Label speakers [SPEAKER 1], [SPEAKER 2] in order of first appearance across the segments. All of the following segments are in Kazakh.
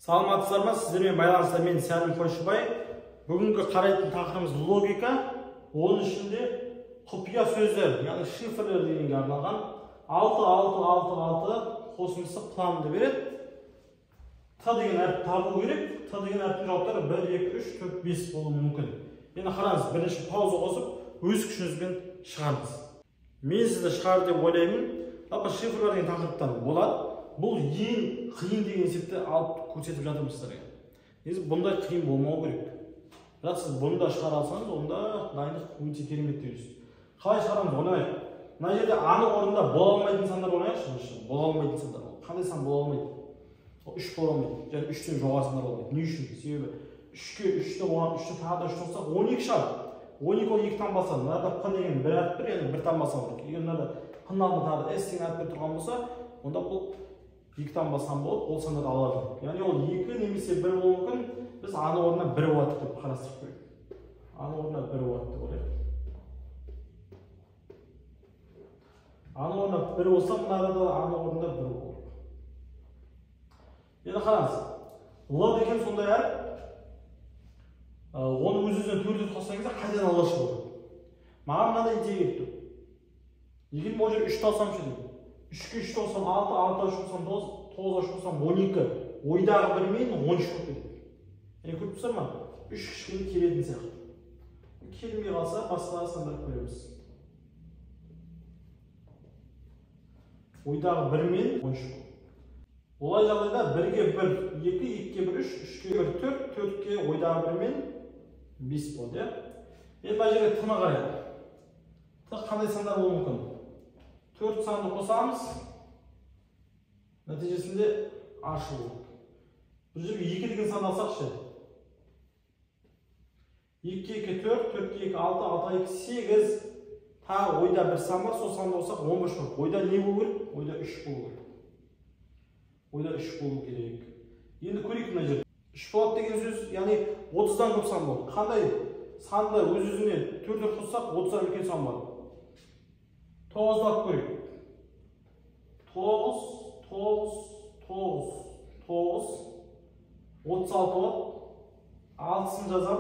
[SPEAKER 1] Саламатсыздар ма? Сіздермен байланыста мен Сәлім Қойшыбай. Бүгінгі қарайтын тақырыбымыз логика. Оның ішінде құпия сөздер, яғни шифрлер дегенге арналған 6-6-6-6 қосындысы планды береді. Т деген әріп табылу керек. Т деген әріптің жауаптары 1, 2, 3, 4, 5 болуы мүмкін. Енді қараңыз, бірінші пауза қосып, өз күшіңізбен шығарыңыз. Мен сізді шығар деп ойлаймын. Жалпы шифрлер деген тақырыптан болады. Бұл ең қиын деген есепті алып көрсетіп жатырмын сіздерге. Негізі бұндай қиын болмау керек. Бірақ сіз бұны да шығара алсаңыз, онда дайындық өте керемет дейсіз. Қалай шығарамыз ойлайық. Мына жерде анық орында бола алмайтын сандар ойлайықшы. Бола алмайтын сандар. Қандай сан бола алмайды? 3 бола алмайды. Және 3-тен жоғары сандар бола алмайды. Не үшін? Себебі 3-ке 3-ті оған 3-ті тағы да 3 болса 12 шығады. 12 ол 2 таңбасы. Мынада П деген бір әріп бір, яғни бір таңбасы бар. Егер мынада П-ның алдында тағы да С деген әріп тұрған болса, онда бұл 2 таңбасан болып, ол сандарды алады. Яғни ол 2 немесе 1 болуы мүмкін. Біз аны орнына 1 болады деп қарастырып қойдық. Аны орнына 1 болады деп ойлайық. Аны орнына 1 болса, мынада да аны орнында 1 болады. Енді қараңыз. Л деген сондай әріп. Оны өз-өзінен төртеп қосқан кезде қайтадан Л шығады. Маған мынандай идея кетті. Егер ол жер 3 алсам ше деймін. 3-ке 3 болсам 6, 6-ға 3 болсам 9, 9-ға 3 болсам 12. Ойдағы 1 мен 13 болып кетеді. Көріп тұрсыздар ма? 3 кішкене келетін сияқты. Келмей қалса, басқа сандар көреміз. Ойдағы 1 мен 13 болады. Олай жағдайда 1-ге 1, 2, 2-ге 1, 3, 3-ге 1, 4, 4-ге ойдағы 1 мен 5 болады. Енді бұл жерге Т-ны қарайық. Т қандай сандар болуы мүмкін? 4 санды қосамыз, нәтижесінде ашылу. Бұл жерге 2 деген сан алсақшы. 2-2, 4, 4-2, 6, 6-2, 8, тағы ойда бір сан бар, сол санды қосақ 15 болады. Ойда не болу керек? Ойда 3 болу керек. Ойда 3 болу керек. Енді көрейік мына жерде. 3 болады деген сөз, яғни 30-дан көп сан болады. Қандай санды өз-өзіне 4-4 қоссақ, 30-дан үлкен сан бар. 9-ды алып көрейік. 9, 9, 9, 9, 36 болады. 6-сын жазам.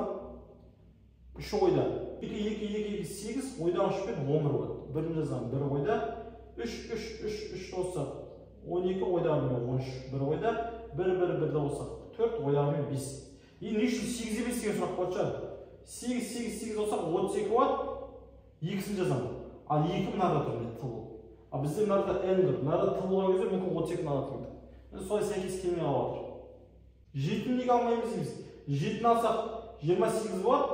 [SPEAKER 1] 3 ойда. 2, 2, 2, 2, 8, ойда 3 пен 11 болады. 1-ін жазам, 1 ойда. 3, 3, 3, 3 болса 12, ойда 13. 1 ойда. 1, 1, 1 болса 4, ойда 5. Енді не үшін 8-е 5 деген сұрақ болады шығар. 8, 8, 8 болса 32 болады. 2-сін жазам. Ал 2 мынада тұр, Т болды. Ал бізде мынада N тұр. Мынада Т болған кезде мүмкін 32 мынада тұрды. Солай сәйкес келмей қалып отыр. 7-ні неге алмаймыз дейміз? 7-ні алсақ 28 болады.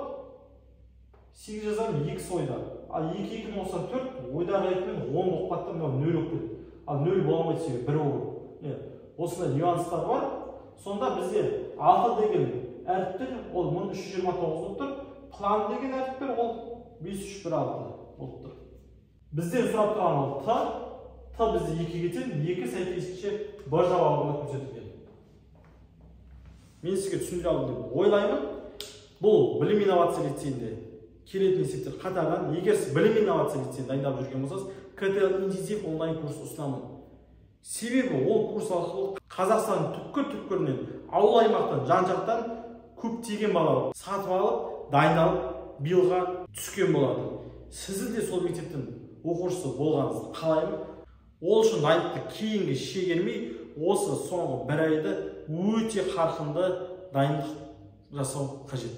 [SPEAKER 1] 8 жазам 2 ойда. Ал 2, 2 болса 4, ойдағы 2 мен 10 болып қатты, мынау 0 болып кетеді. Ал 0 боламайды себебі 1 olur. Осындай нюанстар бар. Сонда бізде 6 деген әріптер, ол 1329 болып тұр. План деген әріптер, ол 5316 болып тұр. Бізден сұрап тұрған ол Т бізде 2 кетен, 2 сәйкесінше Б жауабында көрсетілген. Мен сізге түсіндіре алдым деп ойлаймын. Бұл білім инновация лицейінде келетін есептер қатарынан, егер сіз білім инновация лицейінде дайындап жүрген болсаңыз, КТЛ интенсив онлайн курс ұсынамын. Себебі ол курс арқылы Қазақстанның түкпір-түкпірінен, ауыл аймақтан, жан-жақтан көптеген бала сатып алып, дайындалып, биылға түскен болады. Сіздің де сол мектептің оқушысы болғаныңызды қалаймын. Ол үшін дайындықты кейінгі шегермей, осы соңғы 1 айды өте қарқынды дайындық жасау қажет.